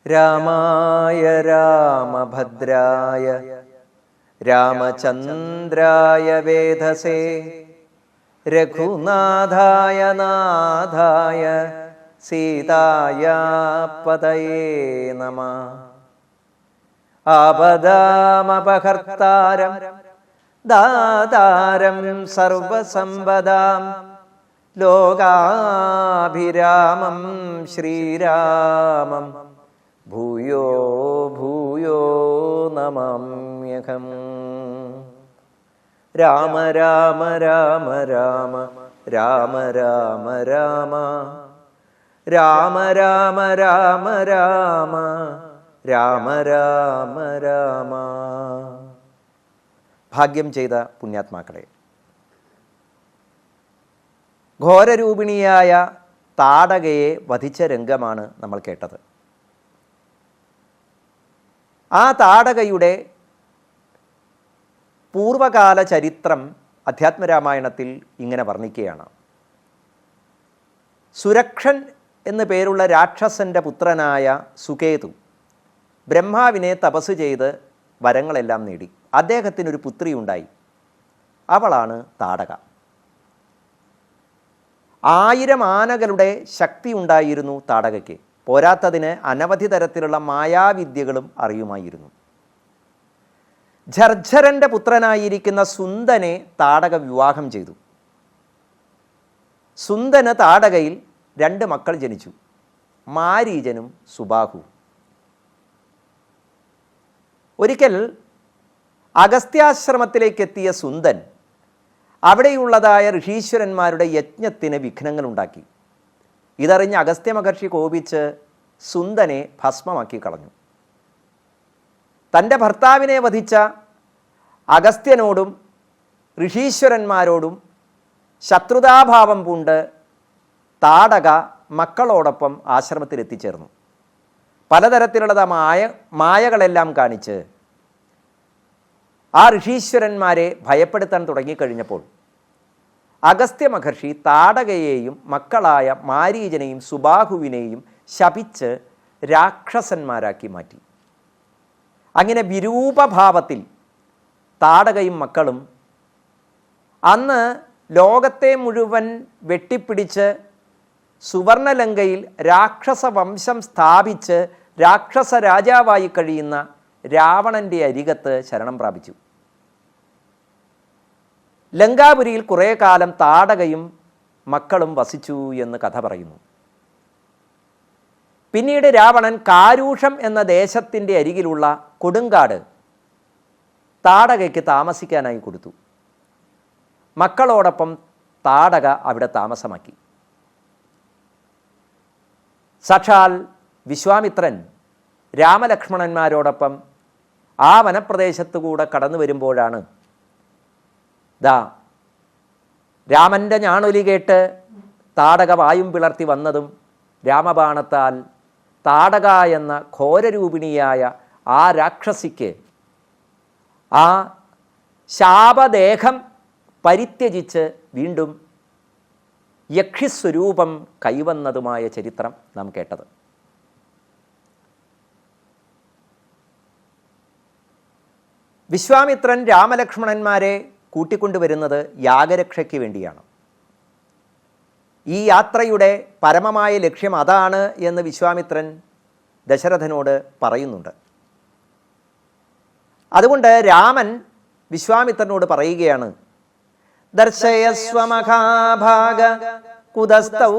രാമായ രാമഭദ്രായ രാമചന്ദ്രായ വേധസേ രഘുനാഥായ നാഥായ സീതായ പതയേ നമഃ. ആപദാമപഹർത്താരം ദാതാരം സർവസമ്പദാം ലോകാഭിരാമം ശ്രീരാമം ഭൂയോ ഭൂയോ നമാമ്യഹം. രാമ രാമ രാമ രാമ രാമ രാമ രാമ രാമ രാമ രാമ രാമ രാമ രാമ രാമ. ഭാഗ്യം ചെയ്ത പുണ്യാത്മാക്കളെ, ഘോരരൂപിണിയായ താടകയെ വധിച്ച രംഗമാണ് നമ്മൾ കേട്ടത്. ആ താടകയുടെ പൂർവകാല ചരിത്രം അധ്യാത്മരാമായണത്തിൽ ഇങ്ങനെ വർണ്ണിക്കുകയാണ്. സുരക്ഷൻ എന്നു പേരുള്ള രാക്ഷസൻ്റെ പുത്രനായ സുകേതു ബ്രഹ്മാവിനെ തപസ് ചെയ്ത് വരങ്ങളെല്ലാം നേടി. അദ്ദേഹത്തിനൊരു പുത്രി ഉണ്ടായി. അവളാണ് താടക. 1000 ആനകളുടെ ശക്തി ഉണ്ടായിരുന്നു താടകയ്ക്ക്. പോരാത്തതിന് അനവധി തരത്തിലുള്ള മായാവിദ്യകളും അറിയുമായിരുന്നു. ഝർഝരൻ്റെ പുത്രനായിരിക്കുന്ന സുന്ദനെ താടക വിവാഹം ചെയ്തു. സുന്ദന് താടകയിൽ 2 മക്കൾ ജനിച്ചു, മാരീചനും സുബാഹുവും. ഒരിക്കൽ അഗസ്ത്യാശ്രമത്തിലേക്കെത്തിയ സുന്ദൻ അവിടെയുള്ളതായ ഋഷീശ്വരന്മാരുടെ യജ്ഞത്തിന് വിഘ്നങ്ങളുണ്ടാക്കി. ഇതറിഞ്ഞ് അഗസ്ത്യ മഹർഷി കോപിച്ച് സുന്ദനെ ഭസ്മമാക്കി കളഞ്ഞു. തൻ്റെ ഭർത്താവിനെ വധിച്ച അഗസ്ത്യനോടും ഋഷീശ്വരന്മാരോടും ശത്രുതാഭാവം പൂണ്ട് താടക മക്കളോടൊപ്പം ആശ്രമത്തിലെത്തിച്ചേർന്നു. പലതരത്തിലുള്ള മായകളെല്ലാം കാണിച്ച് ആ ഋഷീശ്വരന്മാരെ ഭയപ്പെടുത്താൻ തുടങ്ങിക്കഴിഞ്ഞപ്പോൾ അഗസ്ത്യ മഹർഷി താടകയെയും മക്കളായ മാരീചനെയും സുബാഹുവിനെയും ശപിച്ച് രാക്ഷസന്മാരാക്കി മാറ്റി. അങ്ങനെ വിരൂപഭാവത്തിൽ താടകയും മക്കളും അന്ന് ലോകത്തെ മുഴുവൻ വെട്ടിപ്പിടിച്ച് സുവർണലങ്കയിൽ രാക്ഷസ വംശം സ്ഥാപിച്ച് രാക്ഷസ രാജാവായി കഴിയുന്ന രാവണൻ്റെ അരികത്ത് ശരണം പ്രാപിച്ചു. ലങ്കാപുരിയിൽ കുറേ കാലം താടകയും മക്കളും വസിച്ചു എന്ന് കഥ പറയുന്നു. പിന്നീട് രാവണൻ കാരൂഷം എന്ന ദേശത്തിൻ്റെ അരികിലുള്ള കൊടുങ്കാട് താടകയ്ക്ക് താമസിക്കാനായി കൊടുത്തു. മക്കളോടൊപ്പം താടക അവിടെ താമസമാക്കി. സാക്ഷാൽ വിശ്വാമിത്രൻ രാമലക്ഷ്മണന്മാരോടൊപ്പം ആ വനപ്രദേശത്തു കൂടെ കടന്നു വരുമ്പോഴാണ് രാമൻ്റെ ഞാണൊലി കേട്ട് താടക വായും പിളർത്തി വന്നതും രാമബാണത്താൽ താടക എന്ന ഘോരരൂപിണിയായ ആ രാക്ഷസിക്ക് ആ ശാപദേഹം പരിത്യജിച്ച് വീണ്ടും യക്ഷിസ്വരൂപം കൈവന്നതുമായ ചരിത്രം നാം കേട്ടത്. വിശ്വാമിത്രൻ രാമലക്ഷ്മണന്മാരെ കൂട്ടിക്കൊണ്ടുവരുന്നത് യാഗരക്ഷയ്ക്ക് വേണ്ടിയാണ്. ഈ യാത്രയുടെ പരമമായ ലക്ഷ്യം അതാണ് എന്ന് വിശ്വാമിത്രൻ ദശരഥനോട് പറയുന്നുണ്ട്. അതുകൊണ്ട് രാമൻ വിശ്വാമിത്രനോട് പറയുകയാണ്, ദർശയസ്വ മഹാഭാഗ കുതസ്ഥൗ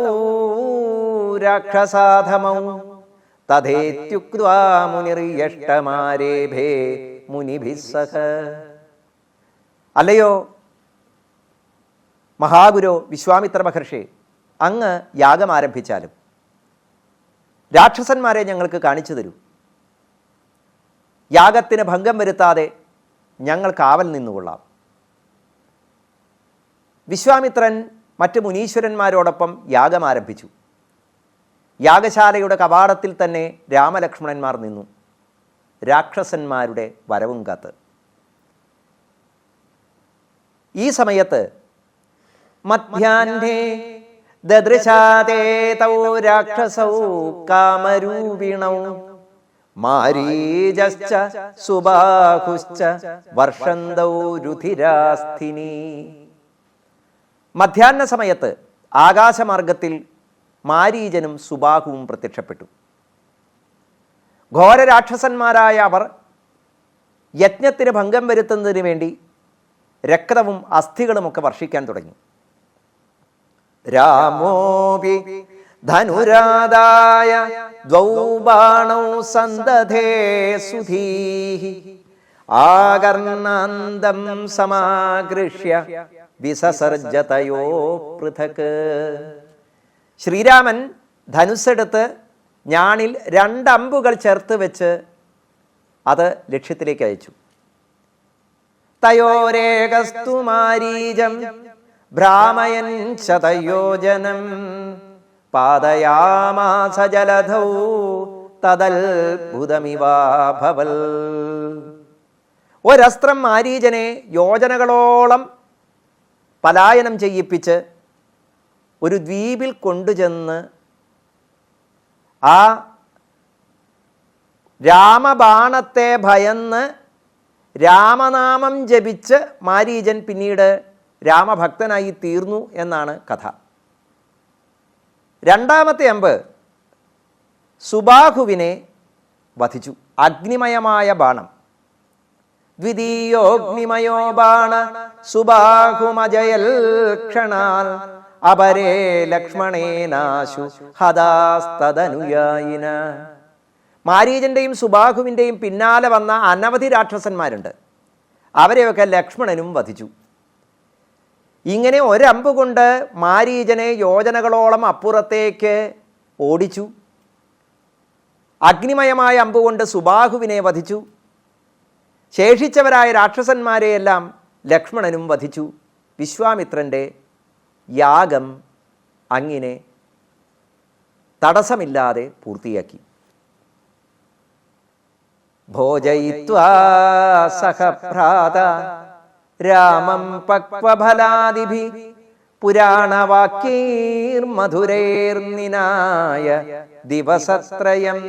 രാക്ഷസാധമൗ തഥേത്യുക്ത്വാ മുനിർയഷ്ടമാരേഭേ മുനിഭിസ്സഹ. അല്ലയോ മഹാഗുരു വിശ്വാമിത്ര മഹർഷി, അങ്ങ് യാഗം ആരംഭിച്ചാലും രാക്ഷസന്മാരെ ഞങ്ങൾക്ക് കാണിച്ചു തരൂ. യാഗത്തിന് ഭംഗം വരുത്താതെ ഞങ്ങൾ കാവൽ നിന്നുകൊള്ളാം. വിശ്വാമിത്രൻ മറ്റ് മുനീശ്വരന്മാരോടൊപ്പം യാഗം ആരംഭിച്ചു. യാഗശാലയുടെ കവാടത്തിൽ തന്നെ രാമലക്ഷ്മണന്മാർ നിന്നു, രാക്ഷസന്മാരുടെ വരവും കാത്ത്. ഈ സമയത്ത് മധ്യാഹ്നേ ദദൃശാതേ തൗ രാക്ഷസൗ കാമരൂപിണൗ മാരീജശ്ച സുബാഹുശ്ച വർഷന്തൗ രുധിരാസ്ഥിനി. മധ്യാഹ്ന സമയത്ത് ആകാശമാർഗത്തിൽ മാരീജനും സുബാഹുവും പ്രത്യക്ഷപ്പെട്ടു. ഘോരരാക്ഷസന്മാരായ അവർ യജ്ഞത്തിന് ഭംഗം വരുത്തുന്നതിന് വേണ്ടി രക്തവും അസ്ഥികളുമൊക്കെ വർഷിക്കാൻ തുടങ്ങി. രാമോപി ധനുരാദായ ദ്വൗ ബാണൗ സന്ദധേ സുധീഃ ആകർണാന്തം സമാഗൃഹ്യ വിസസർജതയോ പൃഥക്. ശ്രീരാമൻ ധനുസ്സെടുത്ത് ഞാണിൽ 2 അമ്പുകൾ ചേർത്ത് വെച്ച് അത് ലക്ഷ്യത്തിലേക്ക് അയച്ചു. തയോരേകസ്തു മാരീജം ഭ്രാമയൻ ശതയോജനം പാദയാമാസ ജലധൗ തദൽഭുതമിവാഭവൽ. ഒരസ്ത്രം മാരീജനെ യോജനകളോളം പലായനം ചെയ്യിപ്പിച്ച് ഒരു ദ്വീപിൽ കൊണ്ടുചെന്ന് ആ രാമബാണത്തെ ഭയന്ന് രാമനാമം ജപിച്ച് മാരീജൻ പിന്നീട് രാമഭക്തനായി തീർന്നു എന്നാണ് കഥ. 2ാമത്തെ അമ്പ് സുബാഹുവിനെ വധിച്ചു. അഗ്നിമയമായ ബാണം. ദ്വിതീയോഗ്നിമയോ ബാണ സുബാഹുമജയൽ ക്ഷണാൽ അപരേ ലക്ഷ്മണേനാശു ഹദാസ്തദനുയായിന. മാരീജന്റെയും സുബാഹുവിൻ്റെയും പിന്നാലെ വന്ന അനവധി രാക്ഷസന്മാരുണ്ട്. അവരെയൊക്കെ ലക്ഷ്മണനും വധിച്ചു. ഇങ്ങനെ ഒരമ്പ് കൊണ്ട് മാരീജനെ യോജനകളോളം അപ്പുറത്തേക്ക് ഓടിച്ചു. അഗ്നിമയമായ അമ്പ് കൊണ്ട് സുബാഹുവിനെ വധിച്ചു. ശേഷിച്ചവരായ രാക്ഷസന്മാരെയെല്ലാം ലക്ഷ്മണനും വധിച്ചു. വിശ്വാമിത്രൻ്റെ യാഗം അങ്ങനെ തടസ്സമില്ലാതെ പൂർത്തിയാക്കി. ഭോജയിത്വാ സഹഭ്രാത രാമം പക്വഫലാദിഭി പുരാണവാക്യൈർമധുരൈർനിനായ ദിവസത്രയം.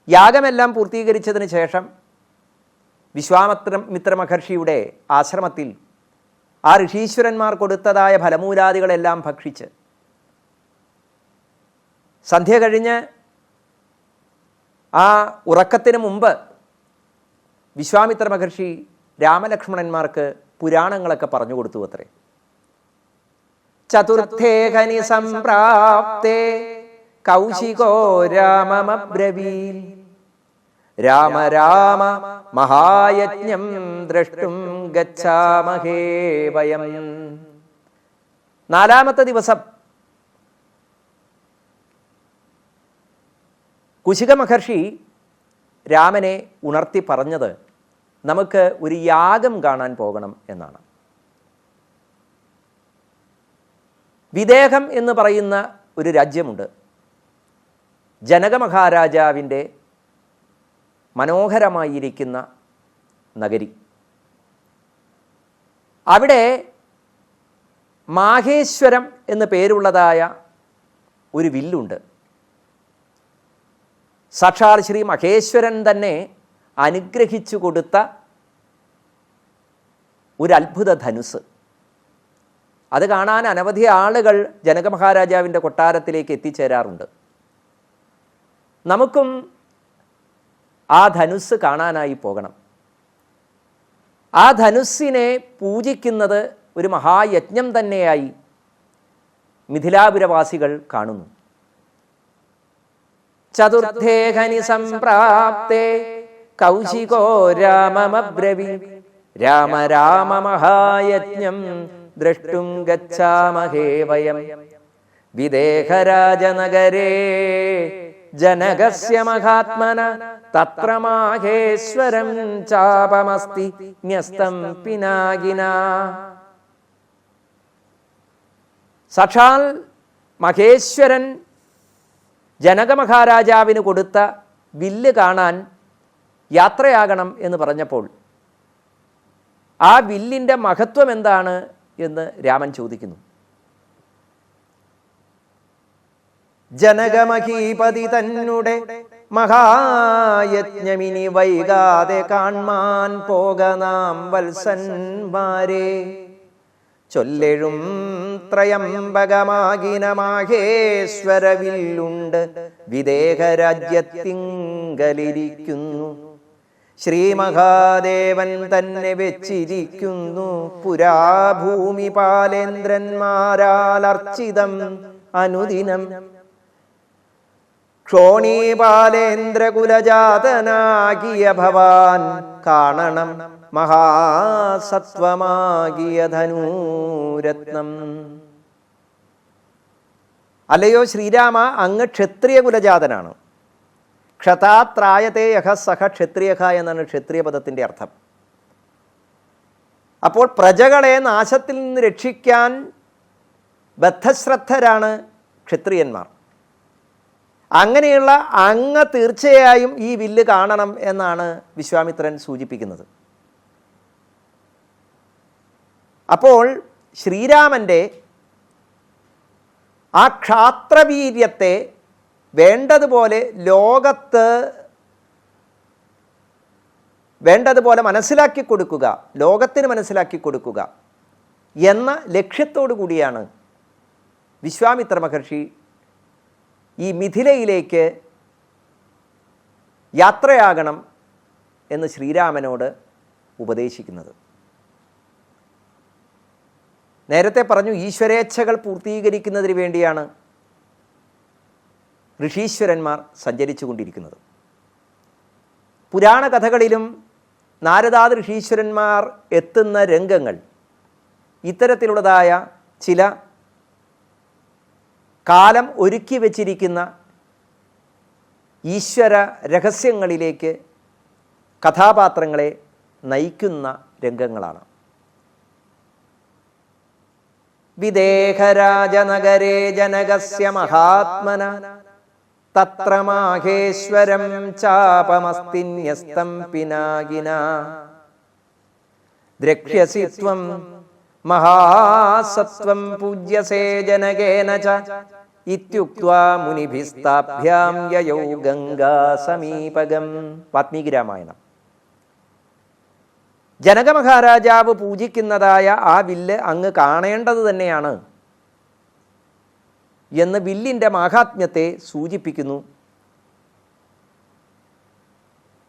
യാഗമെല്ലാം പൂർത്തീകരിച്ചതിന് ശേഷം വിശ്വാമിത്ര മഹർഷിയുടെ ആശ്രമത്തിൽ ആ ഋഷീശ്വരന്മാർ കൊടുത്തതായ ഫലമൂലാദികളെല്ലാം ഭക്ഷിച്ച് സന്ധ്യ കഴിഞ്ഞ് ആ ഉറക്കത്തിന് മുമ്പ് വിശ്വാമിത്ര മഹർഷി രാമലക്ഷ്മണന്മാർക്ക് പുരാണങ്ങളൊക്കെ പറഞ്ഞു കൊടുത്തു അത്രേ. ചതുർത്ഥേ ഖനി സംപ്രാപ്തേ കൗശികോ രാമമബ്രവീൽ രാമ രാമ മഹായജ്ഞം ദ്രഷ്ടും ഗച്ഛാമഹേ വയം. 4ാമത്തെ ദിവസം കുശിക മഹർഷി രാമനെ ഉണർത്തി പറഞ്ഞത് നമുക്ക് ഒരു യാഗം കാണാൻ പോകണം എന്നാണ്. വിദേഹം എന്ന് പറയുന്ന ഒരു രാജ്യമുണ്ട്. ജനക മഹാരാജാവിൻ്റെ മനോഹരമായിരിക്കുന്ന നഗരി. അവിടെ മാഹേശ്വരം എന്ന് പേരുള്ളതായ ഒരു വില്ലുണ്ട്. സാക്ഷാൽ ശ്രീ മഹേശ്വരൻ തന്നെ അനുഗ്രഹിച്ചു കൊടുത്ത ഒരു അത്ഭുത ധനുസ്. അത് കാണാൻ അനവധി ആളുകൾ ജനക മഹാരാജാവിൻ്റെ കൊട്ടാരത്തിലേക്ക് എത്തിച്ചേരാറുണ്ട്. നമുക്കും ആ ധനുസ് കാണാനായി പോകണം. ആ ധനുസ്സിനെ പൂജിക്കുന്നത് ഒരു മഹായജ്ഞം തന്നെയായി മിഥിലാപുരവാസികൾ കാണുന്നു. ചതുർത്ഥേ ഖനി സംപ്രാപ്തേ കൗശികോ രാമമബ്രവി രാമ രാമ മഹായജ്ഞം ദ്രഷ്ടും ഗച്ഛാമഹേ വയം. വിദേഹരാജനഗരേ ജനകസ്യ മഹാത്മന തത്ര മാഹേശ്വരം ചാപമസ്തി ന്യസ്തം പിനാകിന. സാക്ഷാൽ മഹേശ്വരൻ ജനകമഹാരാജാവിന് കൊടുത്ത വില്ല് കാണാൻ യാത്രയാകണം എന്ന് പറഞ്ഞപ്പോൾ ആ വില്ലിൻ്റെ മഹത്വം എന്താണ് എന്ന് രാമൻ ചോദിക്കുന്നു. ജനകമഹീപതി തന്നെ മഹായജ്ഞമിനി വൈകാതെ കാൺമാൻ പോകനാം വത്സന്മാരെ, ചൊല്ലെഴും ത്രയംബകമാകിന മാഹേശ്വരവില്ലുണ്ട് വിദേഹരാജ്യത്തിങ്കലിരിക്കുന്നു. ശ്രീമഹാദേവൻ തന്നെ വെച്ചിരിക്കുന്നു പുരാഭൂമി പാലേന്ദ്രന്മാരാൽ അർച്ചിതം അനുദിനം. ക്ഷോണീപാലേന്ദ്രകുലജാതനാകിയ ഭവാൻ കാണണം മഹാസത്വമാകിയ ധനൂരത്നം. അല്ലയോ ശ്രീരാമ, അങ്ങ് ക്ഷത്രിയ കുലജാതനാണ്. ക്ഷതാത്രായത്തെ യഹ സഹ ക്ഷത്രിയഹ എന്നാണ് ക്ഷത്രിയ പദത്തിൻ്റെ അർത്ഥം. അപ്പോൾ പ്രജകളെ നാശത്തിൽ നിന്ന് രക്ഷിക്കാൻ ബദ്ധശ്രദ്ധരാണ് ക്ഷത്രിയന്മാർ. അങ്ങനെയുള്ള അങ്ങ് തീർച്ചയായും ഈ വില്ല് കാണണം എന്നാണ് വിശ്വാമിത്രൻ സൂചിപ്പിക്കുന്നത്. അപ്പോൾ ശ്രീരാമൻ്റെ ആ ക്ഷാത്രവീര്യത്തെ വേണ്ടതുപോലെ ലോകത്ത് വേണ്ടതുപോലെ മനസ്സിലാക്കി കൊടുക്കുക, ലോകത്തിന് മനസ്സിലാക്കി കൊടുക്കുക എന്ന ലക്ഷ്യത്തോടു കൂടിയാണ് വിശ്വാമിത്ര മഹർഷി ഈ മിഥിലയിലേക്ക് യാത്രയാകണം എന്ന് ശ്രീരാമനോട് ഉപദേശിക്കുന്നത്. നേരത്തെ പറഞ്ഞു, ഈശ്വരേച്ഛകൾ പൂർത്തീകരിക്കുന്നതിന് വേണ്ടിയാണ് ഋഷീശ്വരന്മാർ സഞ്ചരിച്ചു കൊണ്ടിരിക്കുന്നത്. പുരാണ കഥകളിലും നാരദാദി ഋഷീശ്വരന്മാർ എത്തുന്ന രംഗങ്ങൾ ഇത്തരത്തിലുള്ളതായ ചില കാലം ഒരുക്കി വച്ചിരിക്കുന്ന ഈശ്വര രഹസ്യങ്ങളിലേക്ക് കഥാപാത്രങ്ങളെ നയിക്കുന്ന രംഗങ്ങളാണ്. വിദേഹരാജനഗരേ ജനകസ്യ മഹാത്മന തത്ര മാഹേശ്വരം ചാപമസ്തിന്യസ്തം പിനാകിന ദ്രക്ഷ്യസി ത്വം മഹാസത്വം പൂജ്യസേ ജനകേന ച ഇത്യുക്ത്വാ മുനിഭിസ്താഭ്യാം യയൗ ഗംഗാ സമീപകം. വാത്മീകി രാമായണം. ജനകമഹാരാജാവ് പൂജിക്കുന്നതായ ആ വില്ല് അങ്ങ് കാണേണ്ടത് തന്നെയാണ് എന്ന് വില്ലിൻ്റെ മാഹാത്മ്യത്തെ സൂചിപ്പിക്കുന്നു.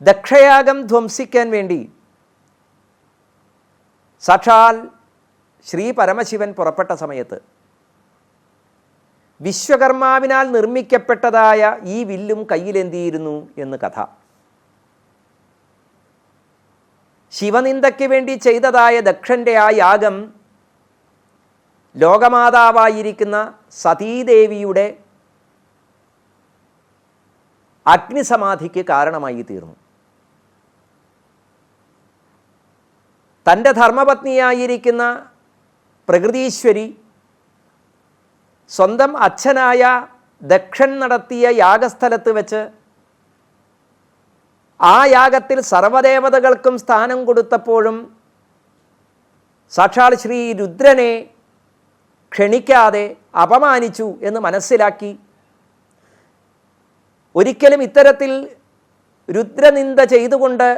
ദക്ഷയാഗം ധ്വംസിക്കാൻ വേണ്ടി സാക്ഷാൽ ശ്രീ പരമശിവൻ പുറപ്പെട്ട സമയത്ത് വിശ്വകർമാവിനാൽ നിർമ്മിക്കപ്പെട്ടതായ ഈ വില്ലും കയ്യിലെന്തിയിരുന്നു എന്ന് കഥ. ശിവനിന്ദയ്ക്ക് വേണ്ടി ചെയ്തതായ ദക്ഷൻ്റെ ആ യാഗം ലോകമാതാവായിരിക്കുന്ന സതീദേവിയുടെ അഗ്നിസമാധിക്ക് കാരണമായി തീർന്നു. തൻ്റെ ധർമ്മപത്നിയായിരിക്കുന്ന പ്രകൃതീശ്വരി സ്വന്തം അച്ഛനായ ദക്ഷൻ നടത്തിയ യാഗസ്ഥലത്ത് വെച്ച് ആ യാഗത്തിൽ സർവദേവതകൾക്കും സ്ഥാനം കൊടുത്തപ്പോഴും സാക്ഷാൽ ശ്രീ രുദ്രനെ ക്ഷണിക്കാതെ അപമാനിച്ചു എന്ന് മനസ്സിലാക്കി ഒരിക്കലും ഇത്തരത്തിൽ രുദ്രനിന്ദ ചെയ്തുകൊണ്ട്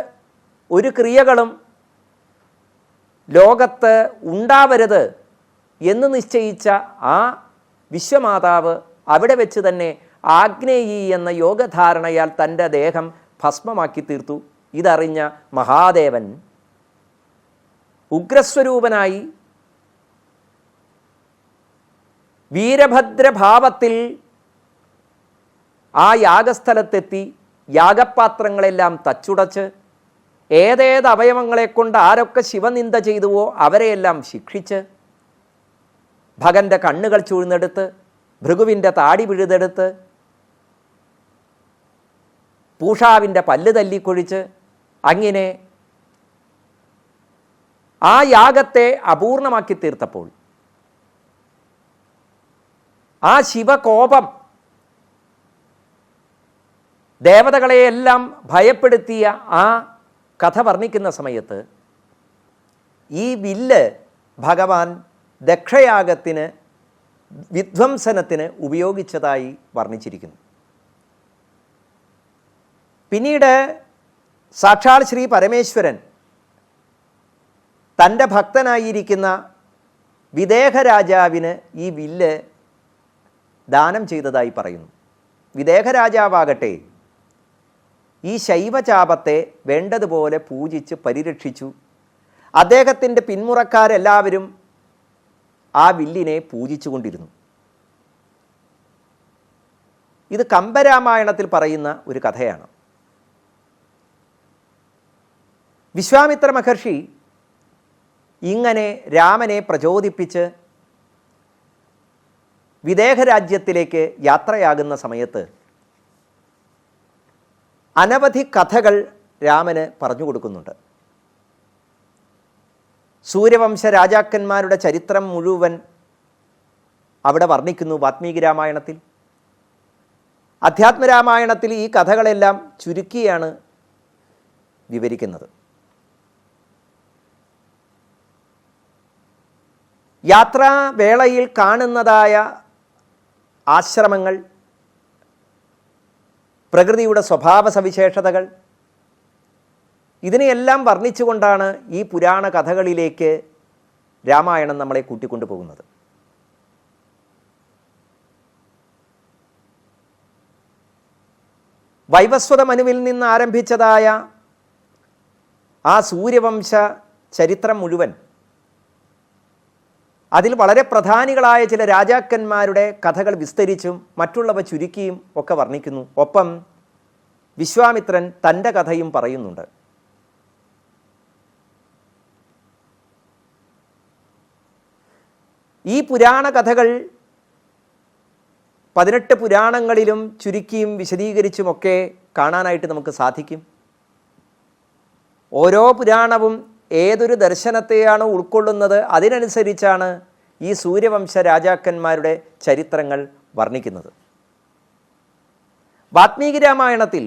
ഒരു ക്രിയകളും ലോകത്ത് ഉണ്ടാവരുത് എന്ന് നിശ്ചയിച്ച ആ വിശ്വമാതാവ് അവിടെ വെച്ച് തന്നെ ആഗ്നേയി എന്ന യോഗധാരണയാൽ തൻ്റെ ദേഹം ഭസ്മമാക്കി തീർത്തു. ഇതറിഞ്ഞ മഹാദേവൻ ഉഗ്രസ്വരൂപനായി വീരഭദ്രഭാവത്തിൽ ആ യാഗസ്ഥലത്തെത്തി യാഗപാത്രങ്ങളെല്ലാം തച്ചുടച്ച് ഏതേത് അവയവങ്ങളെക്കൊണ്ട് ആരൊക്കെ ശിവനിന്ദ ചെയ്തുവോ അവരെയെല്ലാം ശിക്ഷിച്ച് ഭഗൻ്റെ കണ്ണുകൾ ചൂഴ്ന്നെടുത്ത് ഭൃഗുവിൻ്റെ താടി പിഴുതെടുത്ത് പൂഷാവിൻ്റെ പല്ല് തല്ലിക്കൊഴിച്ച് അങ്ങനെ ആ യാഗത്തെ അപൂർണമാക്കി തീർത്തപ്പോൾ ആ ശിവകോപം ദേവതകളെയെല്ലാം ഭയപ്പെടുത്തിയ ആ കഥ വർണ്ണിക്കുന്ന സമയത്ത് ഈ വില്ല് ഭഗവാൻ ദക്ഷയാഗത്തിന് വിധ്വംസനത്തിന് ഉപയോഗിച്ചതായി വർണ്ണിച്ചിരിക്കുന്നു. പിന്നീട് സാക്ഷാൽ ശ്രീ പരമേശ്വരൻ തൻ്റെ ഭക്തനായിരിക്കുന്ന വിദേഹ രാജാവിന് ഈ വില്ല് ദാനം ചെയ്തതായി പറയുന്നു. വിദേഹ രാജാവാകട്ടെ ഈ ശൈവചാപത്തെ വേണ്ടതുപോലെ പൂജിച്ച് പരിരക്ഷിച്ചു. അദ്ദേഹത്തിൻ്റെ പിന്മുറക്കാരെല്ലാവരും ആ വില്ലിനെ പൂജിച്ചു കൊണ്ടിരുന്നു. ഇത് കമ്പരാമായണത്തിൽ പറയുന്ന ഒരു കഥയാണ്. വിശ്വാമിത്ര മഹർഷി ഇങ്ങനെ രാമനെ പ്രചോദിപ്പിച്ച് വിദേഹ രാജ്യത്തിലേക്ക് യാത്രയാകുന്ന സമയത്ത് അനവധി കഥകൾ രാമന് പറഞ്ഞു കൊടുക്കുന്നുണ്ട്. സൂര്യവംശ രാജാക്കന്മാരുടെ ചരിത്രം മുഴുവൻ അവിടെ വർണ്ണിക്കുന്നു വാത്മീകി രാമായണത്തിൽ. അധ്യാത്മരാമായണത്തിൽ ഈ കഥകളെല്ലാം ചുരുക്കിയാണ് വിവരിക്കുന്നത്. യാത്രാവേളയിൽ കാണുന്നതായ ആശ്രമങ്ങൾ, പ്രകൃതിയുടെ സ്വഭാവ സവിശേഷതകൾ, ഇതിനെയെല്ലാം വർണ്ണിച്ചുകൊണ്ടാണ് ഈ പുരാണ കഥകളിലേക്ക് രാമായണം നമ്മളെ കൂട്ടിക്കൊണ്ടു പോകുന്നത്. വൈവസ്വത മനുവിൽ നിന്ന് ആരംഭിച്ചതായ ആ സൂര്യവംശ ചരിത്രം മുഴുവൻ അതിൽ വളരെ പ്രധാനികളായ ചില രാജാക്കന്മാരുടെ കഥകൾ വിസ്തരിച്ചും മറ്റുള്ളവ ചുരുക്കിയും ഒക്കെ വർണ്ണിക്കുന്നു. ഒപ്പം വിശ്വാമിത്രൻ തൻ്റെ കഥയും പറയുന്നുണ്ട്. ഈ പുരാണ കഥകൾ 18 പുരാണങ്ങളിലും ചുരുക്കിയും വിശദീകരിച്ചുമൊക്കെ കാണാനായിട്ട് നമുക്ക് സാധിക്കും. ഓരോ പുരാണവും ഏതൊരു ദർശനത്തെയാണോ ഉൾക്കൊള്ളുന്നത് അതിനനുസരിച്ചാണ് ഈ സൂര്യവംശ രാജാക്കന്മാരുടെ ചരിത്രങ്ങൾ വർണ്ണിക്കുന്നത്. വാത്മീകി രാമായണത്തിൽ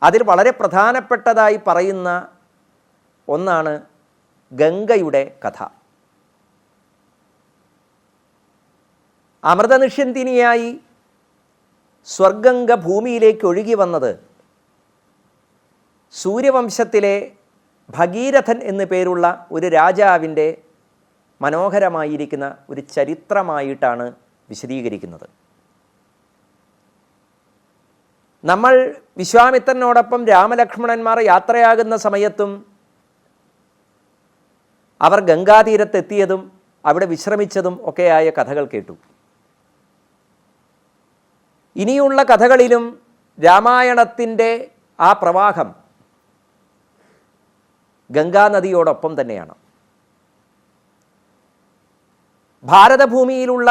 അതിൽ വളരെ പ്രധാനപ്പെട്ടതായി പറയുന്ന ഒന്നാണ് ഗംഗയുടെ കഥ. അമൃതനിഷ്യന്തിനിയായി സ്വർഗംഗ ഭൂമിയിലേക്ക് ഒഴുകി വന്നത് സൂര്യവംശത്തിലെ ഭഗീരഥൻ എന്നു പേരുള്ള ഒരു രാജാവിൻ്റെ മനോഹരമായിരിക്കുന്ന ഒരു ചരിത്രമായിട്ടാണ് വിശദീകരിക്കുന്നത്. നമ്മൾ വിശ്വാമിത്രനോടൊപ്പം രാമലക്ഷ്മണന്മാർ യാത്രയാകുന്ന സമയത്തും അവർ ഗംഗാതീരത്തെത്തിയതും അവിടെ വിശ്രമിച്ചതും ഒക്കെയായ കഥകൾ കേട്ടു. ഇനിയുള്ള കഥകളിലും രാമായണത്തിൻ്റെ ആ പ്രവാഹം ഗംഗാനദിയോടൊപ്പം തന്നെയാണ്. ഭാരതഭൂമിയിലുള്ള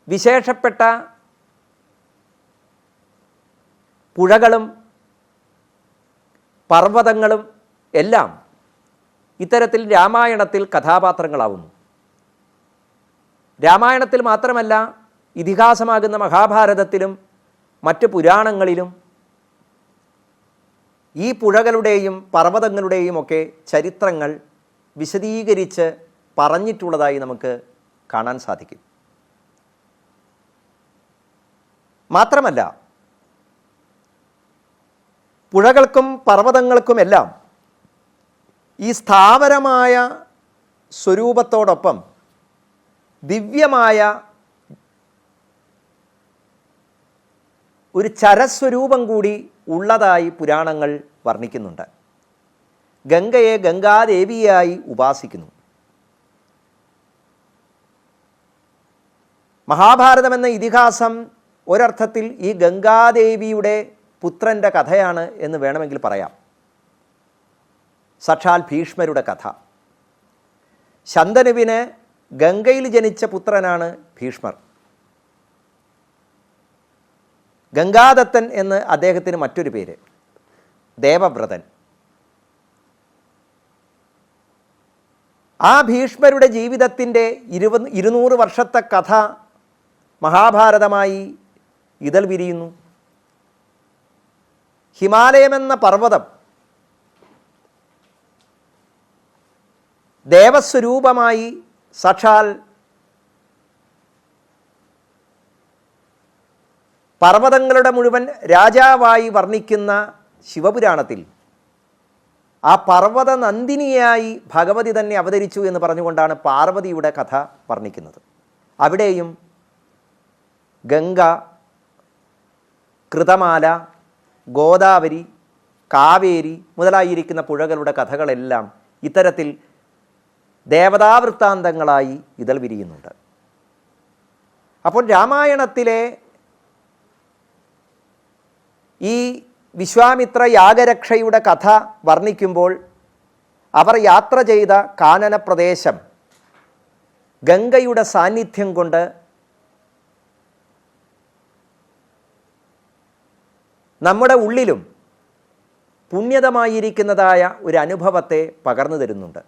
വിശേഷപ്പെട്ട പുഴകളും പർവ്വതങ്ങളും എല്ലാം ഇത്തരത്തിൽ രാമായണത്തിൽ കഥാപാത്രങ്ങളാവുന്നു. രാമായണത്തിൽ മാത്രമല്ല, ഇതിഹാസമാകുന്ന മഹാഭാരതത്തിലും മറ്റ് പുരാണങ്ങളിലും ഈ പുഴകളുടെയും പർവ്വതങ്ങളുടെയും ഒക്കെ ചരിത്രങ്ങൾ വിശദീകരിച്ച് പറഞ്ഞിട്ടുള്ളതായി നമുക്ക് കാണാൻ സാധിക്കും. മാത്രമല്ല, പുഴകൾക്കും പർവ്വതങ്ങൾക്കുമെല്ലാം ഈ സ്ഥാവരമായ സ്വരൂപത്തോടൊപ്പം ദിവ്യമായ ഒരു ചരസ്വരൂപം കൂടി ഉള്ളതായി പുരാണങ്ങൾ വർണ്ണിക്കുന്നുണ്ട്. ഗംഗയെ ഗംഗാദേവിയായി ഉപാസിക്കുന്നു. മഹാഭാരതം എന്ന ഇതിഹാസം ഒരർത്ഥത്തിൽ ഈ ഗംഗാദേവിയുടെ പുത്രൻ്റെ കഥയാണ് എന്ന് വേണമെങ്കിൽ പറയാം. സാക്ഷാൽ ഭീഷ്മരുടെ കഥ. ശന്തനുവിന് ഗംഗയിൽ ജനിച്ച പുത്രനാണ് ഭീഷ്മർ. ഗംഗാദത്തൻ എന്ന് അദ്ദേഹത്തിന് മറ്റൊരു പേര്, ദേവവ്രതൻ. ആ ഭീഷ്മരുടെ ജീവിതത്തിൻ്റെ 200 വർഷത്തെ കഥ മഹാഭാരതമായി ഇതൾ വിരിയുന്നു. ഹിമാലയമെന്ന പർവ്വതം ദേവസ്വരൂപമായി സാക്ഷാൽ പർവ്വതങ്ങളുടെ മുഴുവൻ രാജാവായി വർണ്ണിക്കുന്ന ശിവപുരാണത്തിൽ ആ പർവ്വത നന്ദിനിയായി ഭഗവതി തന്നെ അവതരിച്ചു എന്ന് പറഞ്ഞുകൊണ്ടാണ് പാർവതിയുടെ കഥ വർണ്ണിക്കുന്നത്. അവിടെയും ഗംഗ, കൃതമാല, ഗോദാവരി, കാവേരി മുതലായിരിക്കുന്ന പുഴകളുടെ കഥകളെല്ലാം ഇത്തരത്തിൽ ദേവതാവൃത്താന്തങ്ങളായി ഇതൾ വിരിയുന്നുണ്ട്. അപ്പോൾ രാമായണത്തിലെ ഈ വിശ്വാമിത്ര യാഗരക്ഷയുടെ കഥ വർണ്ണിക്കുമ്പോൾ അവർ യാത്ര ചെയ്ത കാനന പ്രദേശം ഗംഗയുടെ സാന്നിധ്യം കൊണ്ട് നമ്മുടെ ഉള്ളിലും പുണ്യതമായിരിക്കുന്നതായ ഒരു അനുഭവത്തെ പകർന്നു തരുന്നുണ്ട്.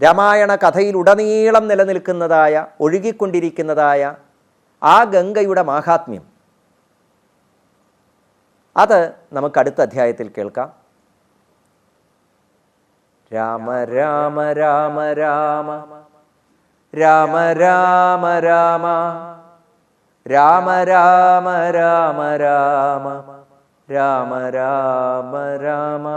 രാമായണ കഥയിലുടനീളം നിലനിൽക്കുന്നതായ ഒഴുകിക്കൊണ്ടിരിക്കുന്നതായ ആ ഗംഗയുടെ മാഹാത്മ്യം അത് നമുക്ക് അടുത്ത അധ്യായത്തിൽ കേൾക്കാം. രാമ രാമ രാമ രാമ രാമ രാമ രാമ രാമ രാമ രാമ രാമ രാമ രാമ രാമ